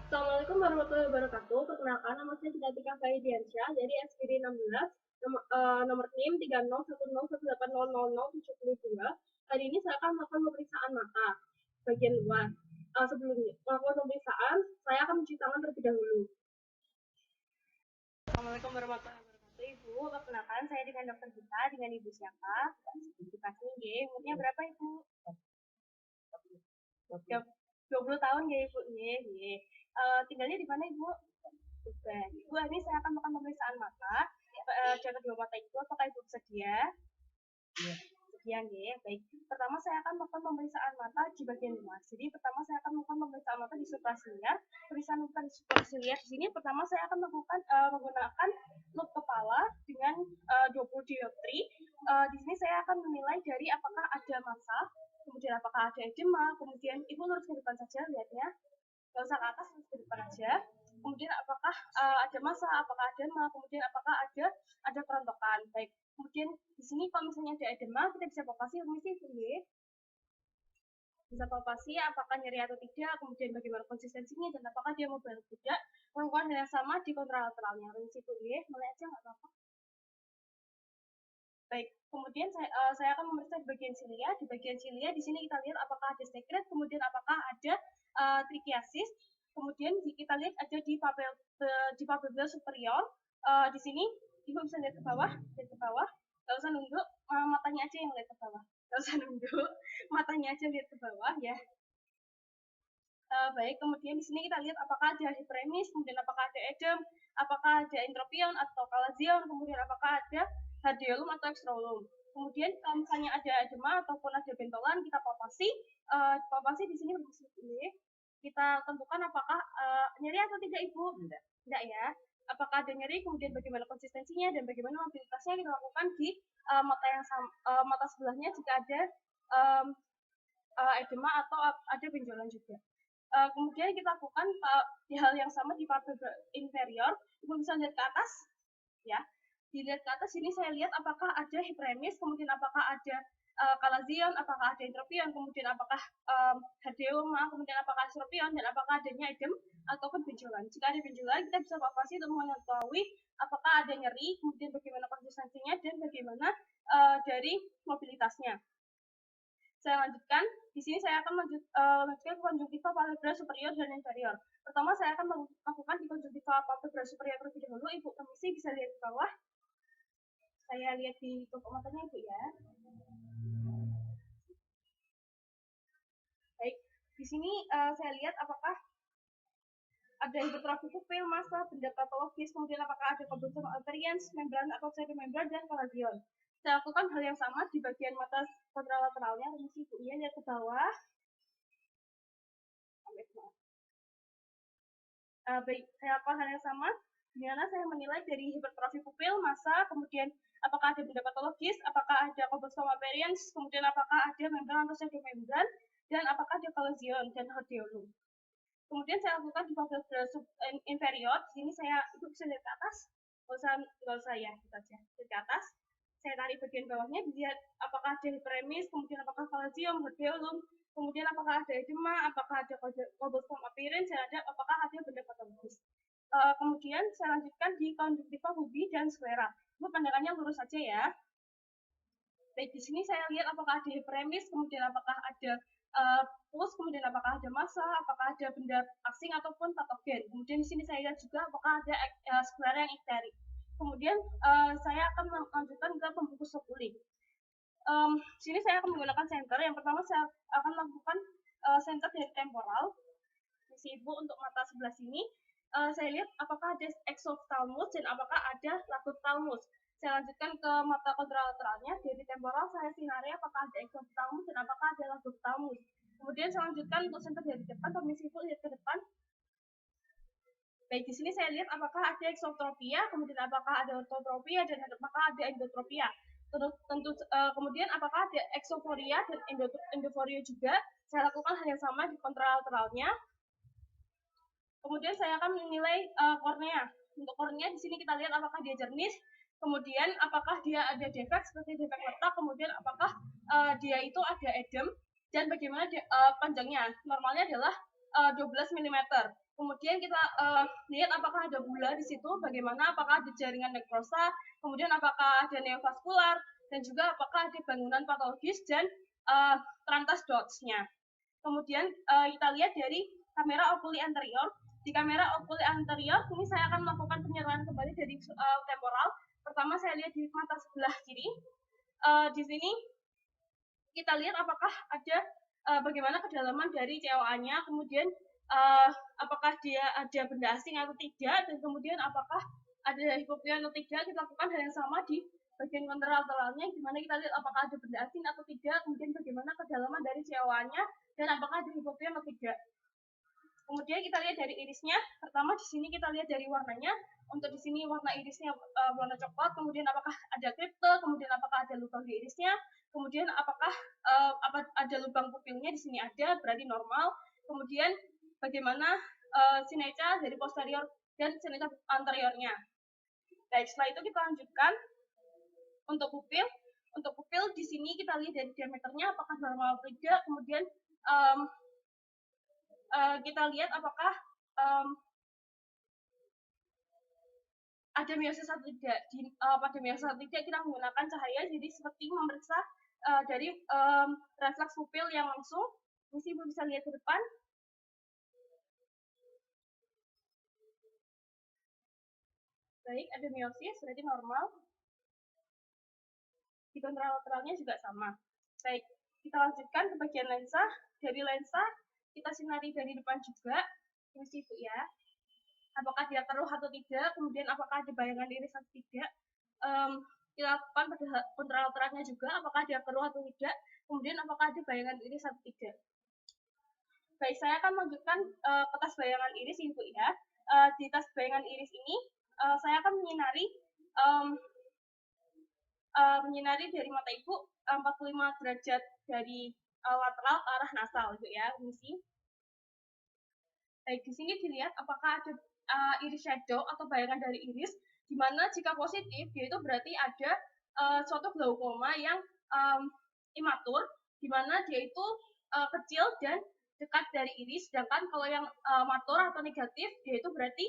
Assalamualaikum warahmatullahi wabarakatuh. Perkenalkan, nama saya Cinatika Faidiansyah dari SPD 16, nomor NIM 3010180072. Hari ini saya akan melakukan pemeriksaan mata bagian luar. Sebelumnya melakukan pemeriksaan, saya akan mencuci tangan terlebih dahulu. Assalamualaikum warahmatullahi wabarakatuh. Ibu, perkenalkan saya dengan dokter Gita, dengan Ibu siapa? Gita Singgi. Umurnya berapa Ibu? 20 tahun ya Ibu. Tinggalnya di mana Ibu? Ibu, ini saya akan melakukan pemeriksaan mata. Jaga dua mata itu, apakah Ibu bersedia? Sekian ya, baik. Pertama saya akan melakukan pemeriksaan mata di bagian luar. Jadi pertama saya akan melakukan pemeriksaan mata di suprasiliar. Pemeriksaan mata di suprasiliar di sini pertama saya akan melakukan menggunakan loop kepala dengan 20 dioptri. Di sini saya akan menilai dari apakah ada massa, kemudian apakah ada edema, kemudian Ibu lurus ke depan saja lihatnya. Nggak usah ke atas, lurus ke depan aja. Kemudian apakah ada massa, apakah ada edema, kemudian apakah ada kerontokan. Baik. Kemudian di sini kalau misalnya ada edema, kita bisa palpasi, bisa palpasi apakah nyeri atau tidak, kemudian bagaimana konsistensinya dan apakah dia mau atau tidak. Lakukan hal yang sama di kontralateralnya. Permisi boleh, mulai aja nggak apa-apa. Baik, kemudian saya akan memeriksa di bagian silia. Di bagian silia di sini kita lihat apakah ada sekret, kemudian apakah ada trichiasis, kemudian kita lihat ada di papilla superior. Di sini Ibu bisa lihat ke bawah, nggak usah nunduk, matanya aja yang lihat ke bawah, nggak usah nunduk, matanya aja lihat ke bawah ya. Baik, kemudian di sini kita lihat apakah ada hiperemis, kemudian apakah ada edem, apakah ada entropion atau kalazion, kemudian apakah ada hardiolum atau ekstrolum. Kemudian kalau misalnya ada edema ataupun ada bentolan, kita palpasi. Palpasi di sini kita tentukan apakah nyeri atau tidak Ibu. Tidak ya. Apakah ada nyeri, kemudian bagaimana konsistensinya dan bagaimana mobilitasnya kita lakukan di mata sebelahnya jika ada edema atau ada benjolan juga. Kemudian kita lakukan hal yang sama di papilla inferior. Ibu bisa lihat ke atas, ya. Dilihat ke atas ini saya lihat apakah ada hiperemis, kemudian apakah ada kalazion, apakah ada entropion, kemudian apakah hardeoma, kemudian apakah estropion, dan apakah adanya edem ataupun benjolan. Jika ada benjolan, kita bisa palpasi untuk mengetahui apakah ada nyeri, kemudian bagaimana konsistensinya dan bagaimana dari mobilitasnya. Saya lanjutkan. Di sini saya akan lanjutkan konjungtiva palpebra superior dan inferior. Pertama saya akan melakukan di konjungtiva palpebra superior terlebih dahulu. Ibu permisi bisa lihat di bawah. Saya lihat di toko matanya Ibu ya. Baik, di sini saya lihat apakah ada hipertrofi pupil, massa, benda patologis, kemudian apakah ada kondusif arteriens, membran atau pseudomembran dan kalazion. Saya lakukan hal yang sama di bagian mata kontralateralnya. Permisi Ibu ya, lihat ke bawah. Baik, saya lakukan hal yang sama, di mana saya menilai dari hipertrofi pupil, massa, kemudian apakah ada benda patologis, apakah ada kobostoma periens, kemudian apakah ada membran atau pseudomembran, dan apakah ada kalazion dan hardiolum. Kemudian saya lakukan di papilla inferior. Di sini saya Ibu bisa lihat ke atas, nggak usah ya, kita aja lihat ke atas. Saya tarik bagian bawahnya, dilihat apakah ada hiperemis, kemudian apakah kalazium, hardiolum, kemudian apakah ada edema, apakah ada kobostoma periens, dan apakah ada benda patologis. Kemudian saya lanjutkan di konjungtiva pubi dan sklera. Ibu pandangannya lurus saja ya. Baik, di sini saya lihat apakah ada hiperemis, kemudian apakah ada pus, kemudian apakah ada massa, apakah ada benda asing ataupun patogen. Kemudian di sini saya lihat juga apakah ada sklera yang ikterik. Kemudian saya akan melanjutkan ke pembungkus sekuling. Sini saya akan menggunakan senter. Yang pertama saya akan melakukan senter dari temporal. Misi Ibu untuk mata sebelah sini. Saya lihat apakah ada exophthalmus dan apakah ada lagophthalmus. Saya lanjutkan ke mata kontralateralnya. Dari temporal saya sinari apakah ada exophthalmus dan apakah ada lagophthalmus. Kemudian saya lanjutkan untuk senter dari depan. Permisi Ibu lihat ke depan. Baik, di sini saya lihat apakah ada exotropia, kemudian apakah ada ortotropia, dan apakah ada endotropia. Kemudian apakah ada exoforia dan endoforia juga. Saya lakukan hal yang sama di kontralateralnya. Kemudian saya akan menilai kornea. Untuk kornea di sini kita lihat apakah dia jernih, kemudian apakah dia ada defek seperti defek letak, kemudian apakah dia itu ada edem, dan bagaimana panjangnya. Normalnya adalah 12 mm. Kemudian kita lihat apakah ada bula di situ, bagaimana, apakah ada jaringan nekrosa, kemudian apakah ada neovaskular, dan juga apakah ada bangunan patologis dan trantas dots-nya. Kemudian kita lihat dari kamera oculi anterior. Di kamera oculi anterior ini saya akan melakukan penyerahan kembali dari temporal. Pertama saya lihat di mata sebelah kiri. Di sini kita lihat apakah ada bagaimana kedalaman dari COA-nya, kemudian apakah dia ada benda asing atau tidak, dan kemudian apakah ada hipopia atau tidak. Kita lakukan hal yang sama di bagian kontralateralnya, di mana kita lihat apakah ada benda asing atau tidak, kemudian bagaimana kedalaman dari COA-nya, dan apakah ada hipopia atau tidak. Kemudian kita lihat dari irisnya. Pertama di sini kita lihat dari warnanya. Untuk di sini warna irisnya warna coklat. Kemudian apakah ada kripte? Kemudian apakah ada lubang di irisnya? Kemudian apakah ada lubang pupilnya? Di sini ada, berarti normal. Kemudian bagaimana sineca dari posterior dan sineca anteriornya. Baik, setelah itu kita lanjutkan untuk pupil. Untuk pupil di sini kita lihat dari diameternya apakah normal atau tidak. Kemudian kita lihat apakah ada meiosis atau tidak. Pada meiosis atau tidak kita menggunakan cahaya, jadi seperti memeriksa dari refleks pupil yang langsung. Mesti Ibu bisa lihat ke depan. Baik, ada meiosis, berarti normal. Di kontralateralnya juga sama. Baik, kita lanjutkan ke bagian lensa. Dari lensa, kita sinari dari depan juga. Mesti Ibu ya. Apakah dia keruh atau tidak, kemudian apakah ada bayangan iris atau tidak. Kita lakukan pada kontralateralnya juga, apakah dia keruh atau tidak, kemudian apakah ada bayangan iris atau tidak. Baik, saya akan melanjutkan ke tes bayangan iris Ibu ya. Di tes bayangan iris ini, saya akan menyinari dari mata Ibu 45 derajat dari lateral ke arah nasal Ibu ya, misi. Baik, di sini dilihat apakah ada iris shadow atau bayangan dari iris, di mana jika positif, yaitu berarti ada suatu glaukoma yang imatur, di mana dia itu kecil dan dekat dari iris, sedangkan kalau yang matur atau negatif, dia itu berarti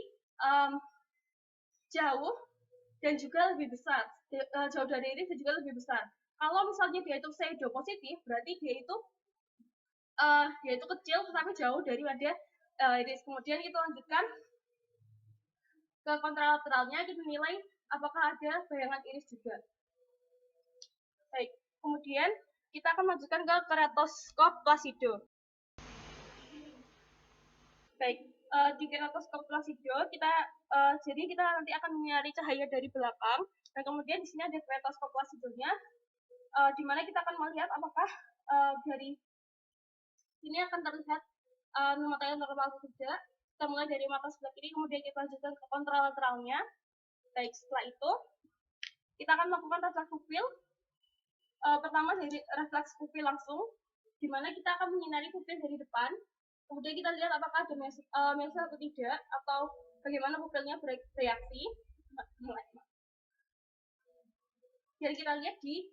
jauh dan juga lebih besar, jauh dari iris dan juga lebih besar. Kalau misalnya dia itu pseudo positif, berarti dia itu kecil tetapi jauh dari wadah iris. Kemudian kita lanjutkan ke kontralateralnya, kita nilai apakah ada bayangan iris juga. Baik, kemudian kita akan lanjutkan ke keratoskop Placido. Baik, di keratoskop Placido jadi kita nanti akan mencari cahaya dari belakang, dan kemudian di sini ada keratoskop Placidonya, di mana kita akan melihat apakah dari sini akan terlihat matanya normal atau tidak. Kita mulai dari mata sebelah kiri, kemudian kita lanjutkan ke kontralateralnya. Baik, setelah itu kita akan melakukan refleks pupil. Pertama dari refleks pupil langsung, di mana kita akan menyinari pupil dari depan. Kemudian kita lihat apakah ada meiosis atau tidak, atau bagaimana pupilnya bereaksi. Jadi kita lihat di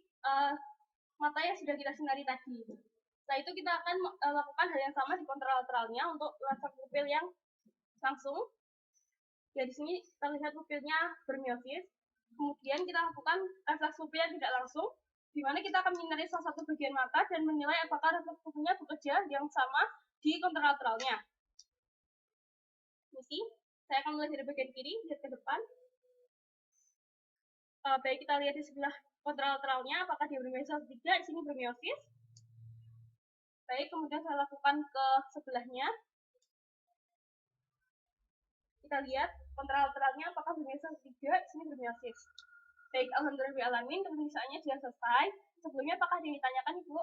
mata yang sudah kita sinari tadi. Setelah itu kita akan melakukan hal yang sama di kontralateralnya untuk refleks pupil yang langsung. Ya, di sini kita lihat pupilnya bermeiosis. Kemudian kita lakukan refleks pupil yang tidak langsung, di mana kita akan menyinari salah satu bagian mata dan menilai apakah refleks pupilnya bekerja yang sama di kontralateralnya. Misi, saya akan mulai dari bagian kiri, lihat ke depan. Baik, kita lihat di sebelah kontralateralnya, apakah dia bermeiosis atau tidak. Di sini bermeiosis. Baik, kemudian saya lakukan ke sebelahnya. Kita lihat kontralateralnya apakah bermeiosis atau tidak. Di sini bermeiosis. Baik, alhamdulillahirrahmanirrahim, pemeriksaannya sudah selesai. Sebelumnya apakah ditanyakan Ibu?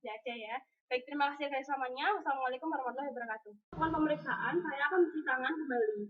Ya aja ya. Baik, terima kasih atas semuanya. Wassalamualaikum warahmatullahi wabarakatuh. Pemeriksaan, saya akan mencuci tangan kembali.